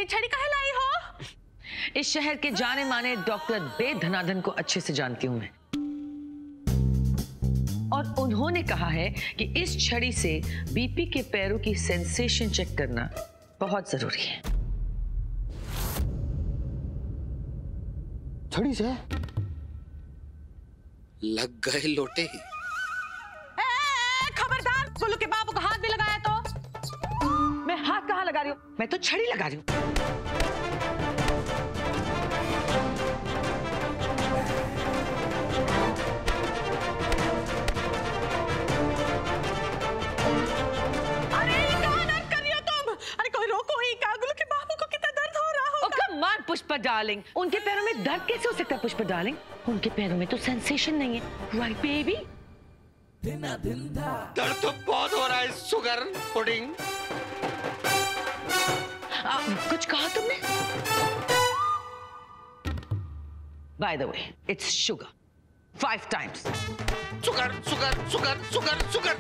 ये छड़ी कहाँ लाई हो? इस शहर के जाने माने डॉक्टर दे धनाधन को अच्छे से जानती हूँ मैं, और उन्होंने कहा है कि इस छड़ी से बीपी के पैरों की सेंसेशन चेक करना बहुत जरूरी है। छड़ी से लग गए लोटे। खबरदार, गोलू के बाबू को हाथ भी लगाया तो। मैं हाथ कहाँ लगा रही हूँ, मैं तो छड़ी लगा रही हूँ। पुष्पा डार्लिंग, उनके पैरों में दर्द कैसे हो सकता है? पुष्पा डार्लिंग, उनके पैरों में तो सेंसेशन नहीं है, राइट बेबी? दर्द तो बहुत हो रहा है शुगर पुडिंग। कुछ कहा तुमने? By the way, it's sugar 5 times। Sugar sugar sugar sugar sugar.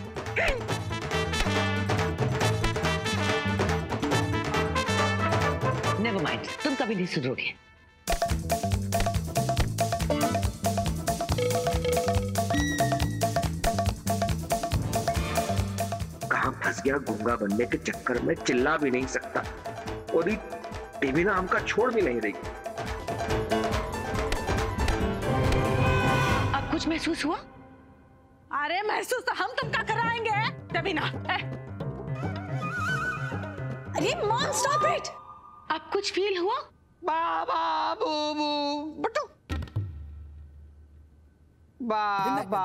Never mind, तुम कभी नहीं सुधरोगे। कहाँ फंस गया गूंगा बनने के चक्कर में, चिल्ला भी नहीं सकता और टीवी नाम का छोड़ भी नहीं रही। अब कुछ महसूस हुआ? अरे महसूस तो हम तुमका कराएंगे देवीना। अरे मॉम स्टॉप इट। अब कुछ फील हुआ? बाबा बूबू बटू बाबा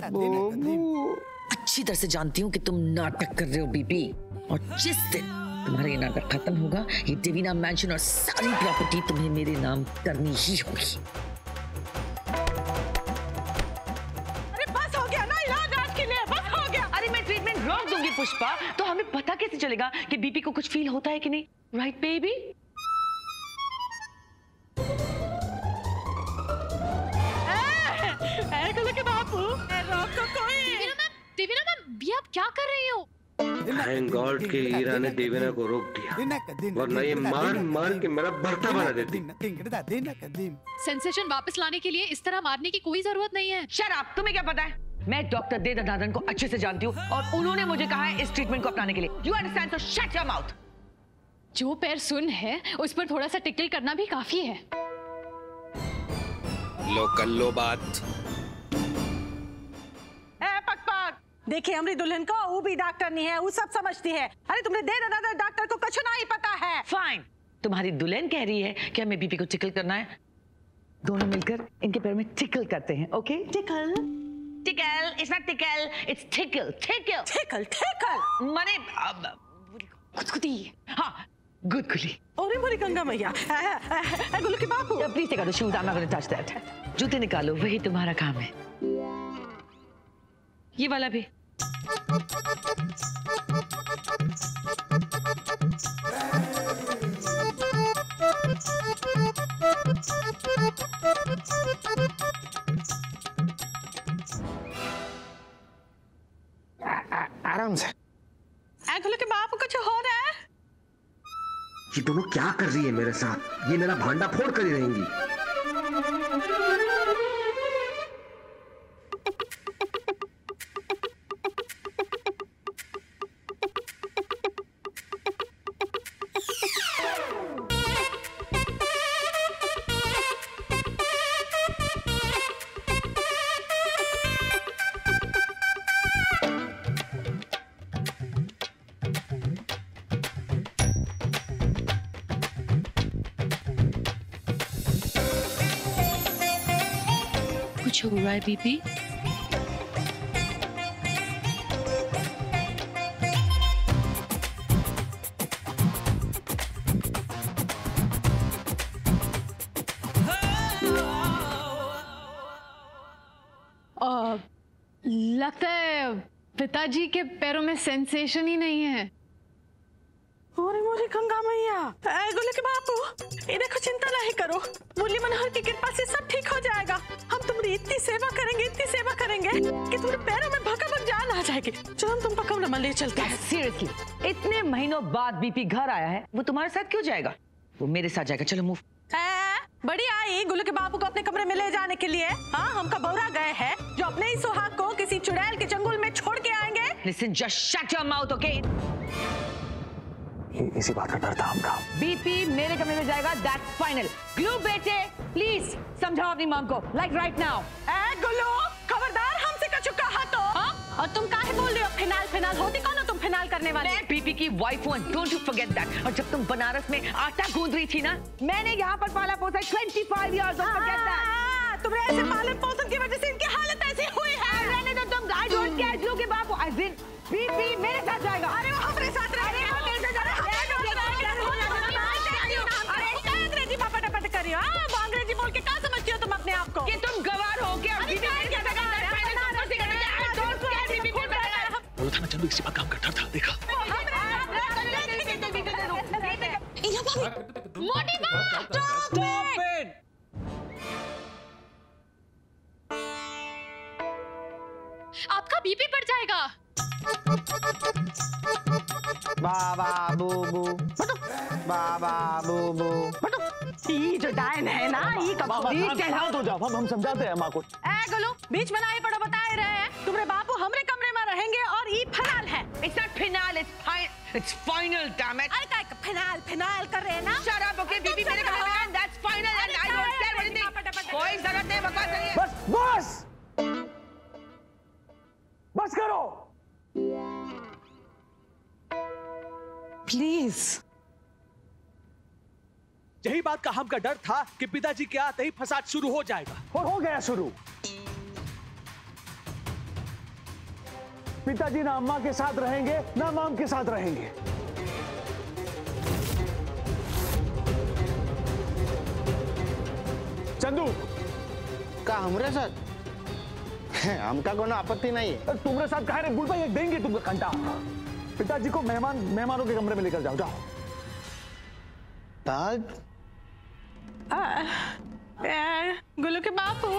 बूबू। अच्छी तरह से जानती हूँ कि तुम नाटक कर रहे हो बीबी, और जिस दिन तुम्हारा ये नाटक खत्म होगा, ये डिवीना मैंशन और सारी प्रॉपर्टी तुम्हें मेरे नाम करनी ही होगी। अरे बस हो गया ना इलाज आज के लिए, बस हो गया। अरे मैं ट्रीटमेंट रोक दूंगी पुष्पा, तो हमें पता कैसे चलेगा कि बीपी को कुछ फील होता है कि नहीं, राइट बेबी? देवीना मैम, ये आप क्या कर रही हो? थैंक गॉड कि ईरा ने देवीना को रोक दिया, वरना ये मार मार के मेरा भरता बना देती। सेंसेशन वापस लाने के लिए इस तरह मारने की कोई जरूरत नहीं है। शट अप, तुम्हें क्या पता है? मैं डॉक्टर दे धनाधन को अच्छे से जानती हूँ और उन्होंने मुझे कहा है इस ट्रीटमेंट को अपनाने के लिए। You understand? So shut your mouth. जो पैर सुन है उस पर थोड़ा सा टिकल करना भी काफी है। लो कर लो बात। पक देखिए, हमारी दुल्हन को वो भी डॉक्टर नहीं है, वो सब समझती है। अरे तुमने दे दादा डॉक्टर को कुछ नहीं पता है। फाइन, तुम्हारी दुल्हन कह रही है कि हमें बीपी को टिकल करना है, दोनों मिलकर इनके पैर में टिकल करते हैं। Okay? Tackle tackle, it's not tackle, it's tackle tackle tackle tackle माने गुदगुदी। हाँ, गुदगुदी। अरे मोरी गंगा मैया, गोलू के बाबू, please take out the shoes, I am not going to touch that. जूते निकालो, वही तुम्हारा काम है। ये वाला भी। आराम से। गोलू के बाबू कुछ हो रहा है? ये दोनों क्या कर रही है मेरे साथ? ये मेरा भांडा फोड़ कर ही रहेंगी। कुछ हो रहा है बीपी? लगता है पिताजी के पैरों में सेंसेशन ही नहीं है। अरे मोरी गंगा मैया, गोलू के बापू, इन्हें कुछ चिंता नहीं करो, मुरली मनोहर की कृपा से सब ठीक हो जाएगा। हम तुम्हारी इतनी सेवा करेंगे कि तुम्हारे पैरों में भका जान आ जाएगी। चलो हम तुमको कमरे में ले चलते हैं। सीरियसली इतने महीनों बाद बीपी घर आया है, वो तुम्हारे साथ क्यों जाएगा? वो मेरे साथ जाएगा। चलो मूव। बड़ी आई गुल्लू के बापू को अपने कमरे में ले जाने के लिए। हाँ, हमका बौरा गए हैं जो अपने ही सुहाग को किसी चुड़ैल के चंगुल में छोड़ के आएंगे। Listen, just shut your mouth, okay? इसी बात का डर था हमका। बीपी मेरे कमरे में जाएगा, that's final. ग्लू बेटे, प्लीज समझाओ अपनी मॉम को, like right now. गुल्लू, खबरदार हमसे कछु कहा तो। हाँ? और तुम काहे बोल रहे हो फिनाल होती कौन हो तुम फिनाल करने वाले? मैं बीपी की वाइफ हूँ, don't you forget that. और जब तुम बनारस में आटा गूंद रही थी ना, मैंने यहाँ पर पाला पोसा 25 years, don't forget that. तुम्हें ऐसे पालन पोषण की वजह से इनकी हालत ऐसी हुई है। रहने दो तुम, I don't care ग्लू के बापू, I mean बीपी मेरे साथ जाएगा। अरे वो हमारे साथ रहेगा। अंग्रेजी पापा टपट करी हो। वो अंग्रेजी बोल के क्या समझती हो तुम अपने आप को? कि तुम गवार हो क्या? बोला था ना चंदू, इसी बात का हमका डर था। देखा मोटी बात। आपका बीपी बढ़ जाएगा। बाबा बूबू बाबा बूबू। ये जो डायन है ना, ये तो जाओ, हम समझाते हैं माँ को। गुल्लू, बीच में ना ही पड़ो, बता ही रहे हैं। तुम्हारे बापू हमरे कमरे में रहेंगे और ये फिनाल है। It's not final, it's final, damn it. अरे क्या फिनाल कर रहे हैं ना? Shut up, okay? बीपी मेरे कमरे में है, that's final and I don't care what you think. कोई जरूरत नहीं बकवास करिए। बस करो प्लीज। यही बात का हमका डर था कि पिताजी के आते ही फसाद शुरू हो जाएगा, और हो गया शुरू। पिताजी ना अम्मा के साथ रहेंगे ना माम के साथ रहेंगे। चंदू का हमरे साथ हमका कोनो आपत्ति नहीं है। तुम्हारे साथ कहा रे बुढ़ भाई, देंगे तुमको घंटा। पिताजी को मेहमानों के कमरे में लेकर जाओ। गुल्लू के बापू,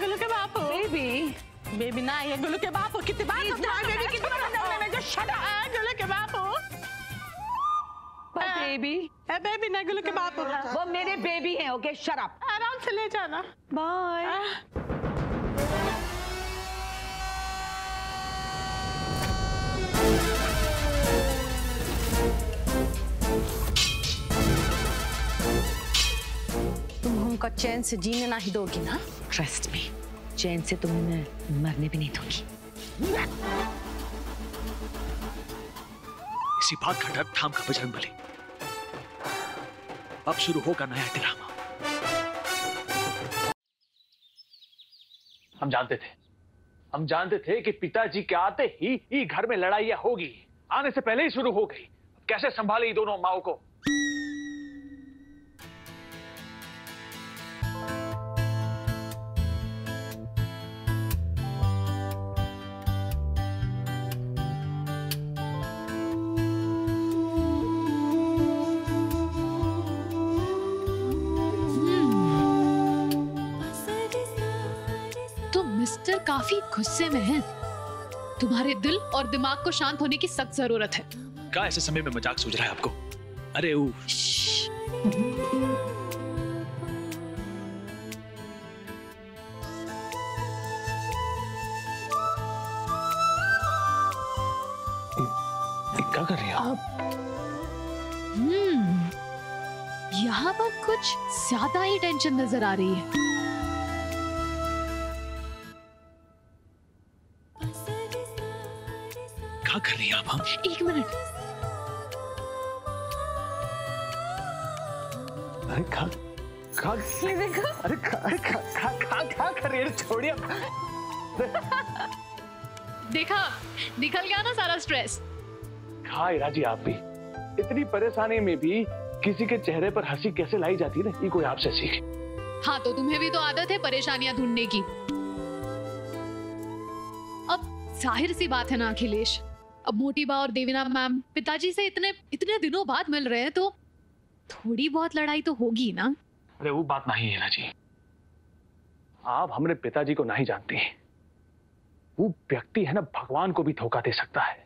गुल्लू के बापू। बेबी ना, ये गुल्लू के बापू। कितनी बार बेबी, कितनी बार जो शट अप। गुल्लू के बापू। बेबी ना, गुल्लू के बापू। वो मेरे बेबी हैं, ओके? Shut up. आराम से ले जाना। बाय। तुम हमको चैन से जीने ना ही दोगी ना? ट्रस्ट मी, चैन से तुम्हें मैं मरने भी नहीं दूंगी। इसी बात का डर था हमका बजरंगबली। अब शुरू होगा नया ड्रामा। हम जानते थे कि पिताजी के आते ही घर में लड़ाइयां होगी। आने से पहले ही शुरू हो गई। कैसे संभाले दोनों माओ को? मिस्टर काफी गुस्से में हैं। तुम्हारे दिल और दिमाग को शांत होने की सख्त जरूरत है। क्या ऐसे समय में मजाक सूझ रहा है आपको? अरे वो क्या कर रही है आप? यहाँ पर कुछ ज्यादा ही टेंशन नजर आ रही है। क्या कर रही हैं आप? हम एक मिनट। अरे खा कर रही है? छोड़िए। देखा, निकल गया ना सारा स्ट्रेस। खा राजी, आप भी इतनी परेशानी में भी किसी के चेहरे पर हंसी कैसे लाई जाती है ना, ये कोई आपसे सीखे। हाँ, तो तुम्हें भी तो आदत है परेशानियां ढूंढने की। अब जाहिर सी बात है ना अखिलेश, अब मोटी बा और देवीना मैम पिताजी से इतने दिनों बाद मिल रहे हैं, तो थोड़ी बहुत लड़ाई तो होगी ना। अरे वो बात नहीं है राजी, आप हमारे पिताजी को नहीं जानती। वो व्यक्ति है ना, भगवान को भी धोखा दे सकता है,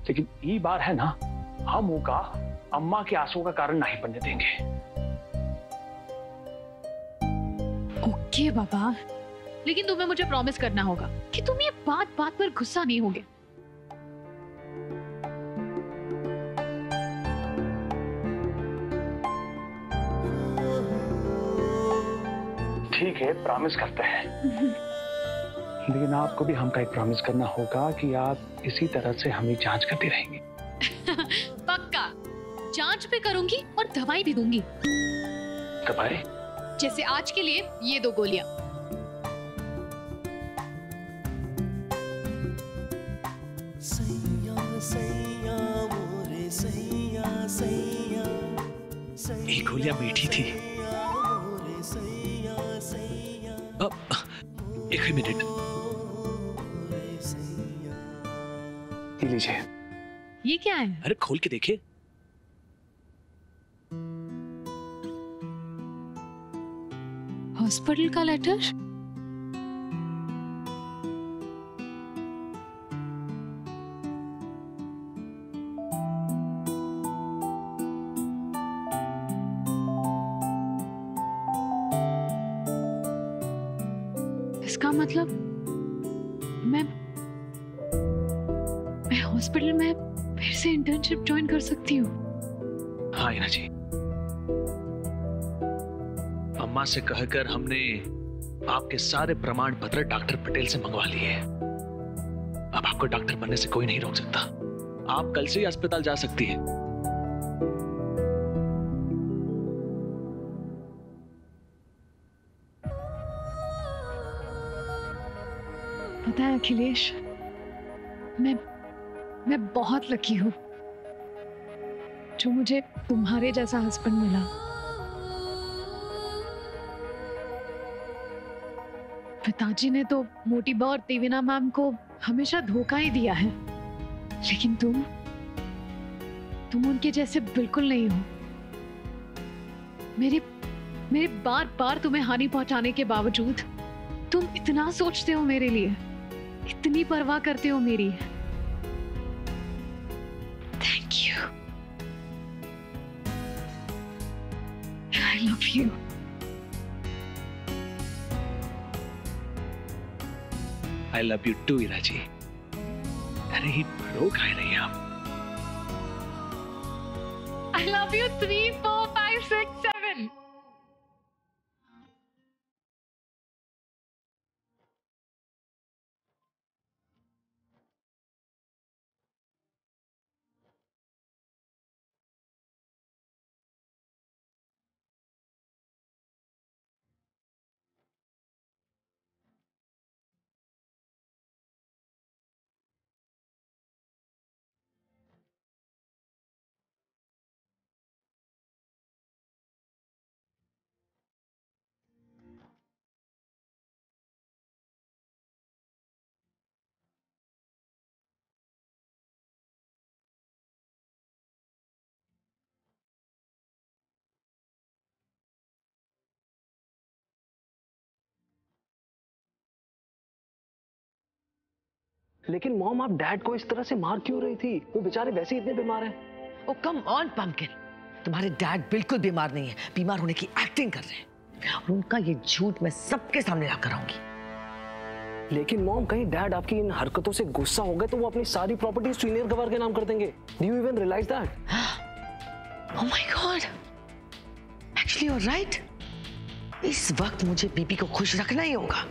लेकिन ये बार है ना, हम उनका अम्मा के आंसू का कारण नहीं बनने देंगे। ओके बाबा, लेकिन तुम्हें मुझे प्रॉमिस करना होगा कि तुम ये बात बात पर गुस्सा नहीं होगे। ठीक है, प्रॉमिस करते हैं। लेकिन आपको भी हमका एक प्रॉमिस करना होगा कि आप इसी तरह से हमें जांच करती रहेंगी। पक्का, जांच भी करूंगी और दवाई भी दूंगी। दवाई? जैसे आज के लिए ये 2 गोलियां। एक गोलियां मीठी थी। एक ही मिनट, ये लीजिए। ये क्या है? अरे खोल के देखिए। हॉस्पिटल का लेटर? इसका मतलब मैं हॉस्पिटल में फिर से इंटर्नशिप ज्वाइन कर सकती हूँ। हाँ इना जी, अम्मा से कहकर हमने आपके सारे प्रमाण पत्र डॉक्टर पटेल से मंगवा लिए हैं। अब आपको डॉक्टर बनने से कोई नहीं रोक सकता। आप कल से ही अस्पताल जा सकती है। पता है अखिलेश, मैं बहुत लकी हूँ जो मुझे तुम्हारे जैसा हस्बैंड मिला। पिताजी ने तो मोटीबा और देवीना मैम को हमेशा धोखा ही दिया है, लेकिन तुम उनके जैसे बिल्कुल नहीं हो। मेरे बार बार तुम्हें हानि पहुंचाने के बावजूद तुम इतना सोचते हो मेरे लिए, इतनी परवाह करते हो मेरी। Thank you. I love you. I love you too Ira ji. अरे ही रो खाए रही हैं आप। I love you 3, 4, 5, 6, 7. लेकिन मॉम, आप डैड को इस तरह से मार क्यों रही थी? वो बेचारे वैसे ही इतने बीमार हैं। ओ कम ऑन पंपकिन, तुम्हारे डैड बिल्कुल बीमार नहीं है, बीमार होने की एक्टिंग कर रहे हैं और उनका ये झूठ मैं सबके सामने लाकर आऊंगी। लेकिन मॉम, कहीं डैड आपकी इन हरकतों से गुस्सा हो गए तो वो अपनी सारी प्रॉपर्टी सीनियर गवार के नाम कर देंगे। Do you even realize that? Oh my God, actually you are right. इस वक्त मुझे बीबी को खुश रखना ही होगा।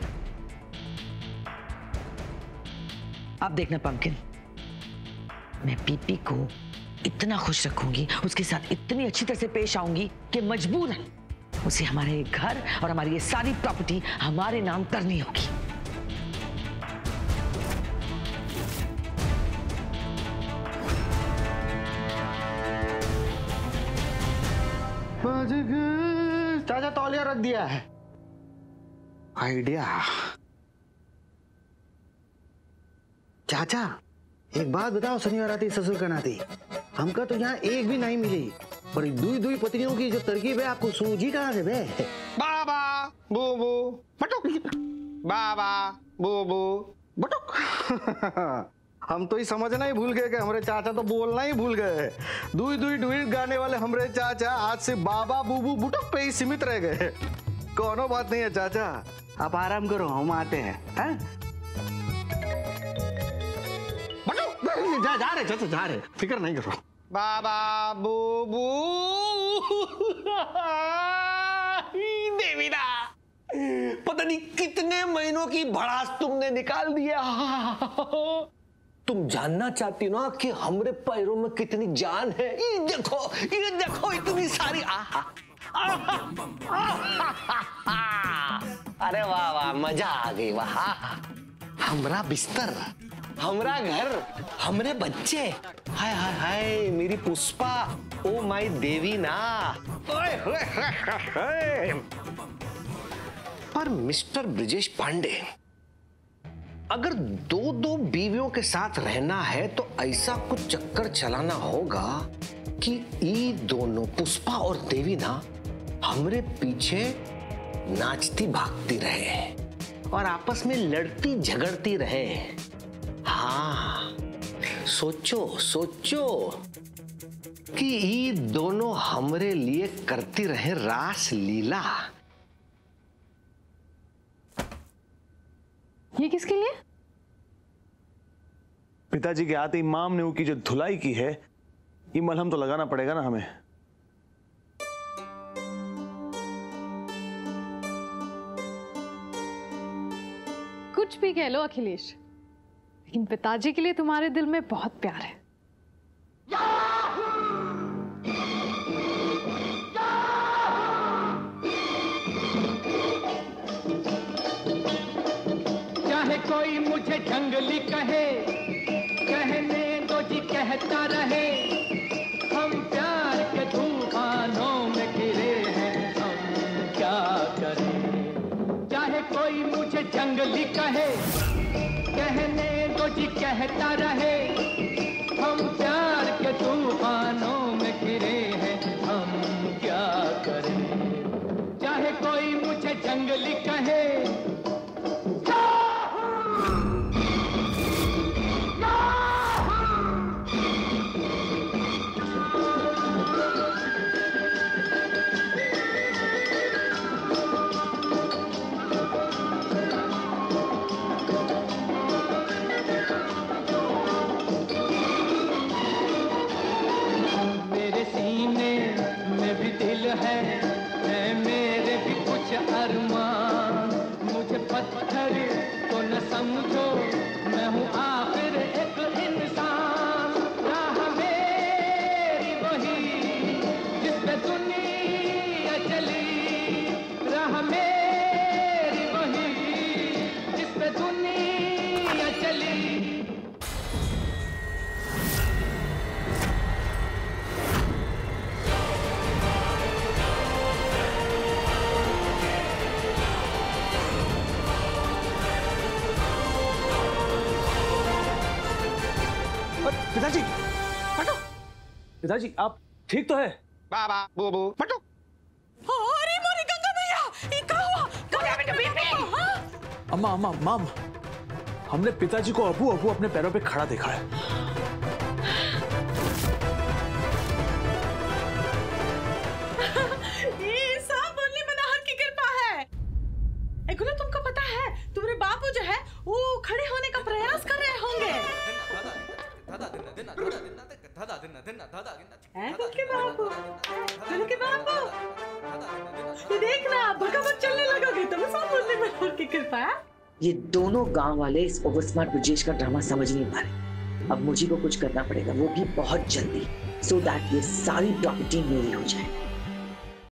अब देखना पंपकिन, मैं बीबी को इतना खुश रखूंगी, उसके साथ इतनी अच्छी तरह से पेश आऊंगी कि मजबूरन उसे हमारे घर और हमारी ये सारी प्रॉपर्टी हमारे नाम करनी होगी। चाचा तौलिया रख दिया है। आइडिया। चाचा एक बात बताओ, शनिवार आती ससुर का नाती, हमका तो यहाँ एक भी नहीं मिली। पर दुई दुई पत्नियों की जो तरकीब है आपको सूझी कहाँ से बे? बाबा बूबू बटुक, बाबा बूबू बटुक। हम तो ही समझना ही भूल गए कि हमारे चाचा तो बोलना ही भूल गए। दुई दुई डुइट गाने वाले हमारे चाचा आज से बाबा बूबू बुटुक पे ही सीमित रह गए। कोनो बात नहीं है चाचा, आप आराम करो, हम आते हैं। जा रहे चाचा, जा रहे, फिक्र नहीं करो। बाबा बूबू देवीना, पता नहीं कितने महीनों की भड़ास तुमने निकाल दिया। तुम जानना चाहती ना कि हमारे पैरों में कितनी जान है? ये देखो इतनी सारी। अरे वाह वाह, मजा आ गई। वाह, हमरा बिस्तर, हमरा घर, हमरे बच्चे, हाय हाय हाय, मेरी पुष्पा, ओ माय देवीना। पर मिस्टर ब्रिजेश पांडे, अगर दो बीवियों के साथ रहना है तो ऐसा कुछ चक्कर चलाना होगा कि ये दोनों पुष्पा और देवीना हमरे पीछे नाचती भागती रहे और आपस में लड़ती झगड़ती रहे। हाँ, सोचो कि ये दोनों हमरे लिए करती रहे रास लीला। ये किसके लिए? पिताजी के आते इमाम ने की जो धुलाई की है, ये मलहम तो लगाना पड़ेगा ना हमें। कुछ भी कह लो अखिलेश, लेकिन पिताजी के लिए तुम्हारे दिल में बहुत प्यार है। चाहे कोई मुझे जंगली कहे, कहने दो जी कहता रहे, हम प्यार के तूफानों में घिरे हैं, हम क्या करें। चाहे कोई मुझे जंगली कहे, कहने दो जी कहता रहे, हम प्यार के तूफानों में घिरे हैं, हम क्या करें। चाहे कोई मुझे जंगली कहे, है मेरे भी कुछ अरमान, मुझे पत्थर तो न समझो, मैं हूँ आखिर एक इंसान। राह मेरी वही जिस पे दुनिया चली, राह मेरी वही जिस पे दुनिया चली। पिताजी, हटो। पिताजी, आप ठीक तो है? बाबा बूबू हटो। अरे मोरी गंगा मैया, ये क्या हुआ? गंगा में बीपी। अम्मा, माम, हमने पिताजी को अबू अपने पैरों पे खड़ा देखा है। ये सब बोलने मनाहर की कृपा है। गुलो, तुमको पता है तुम्हारे बापू जो है वो खड़े होने का प्रयास कर रहे होंगे। देखना, भगवत चलने लगोगे तुम। सब बोलने मनाहर की कृपा है। ये दोनों गांव वाले इस ओवर स्मार्ट ब्रिजेश का ड्रामा समझ नहीं पा रहे। अब मुझे को कुछ करना पड़ेगा, वो भी बहुत जल्दी, सो दैट ये सारी प्रॉपर्टी मेरी हो जाए।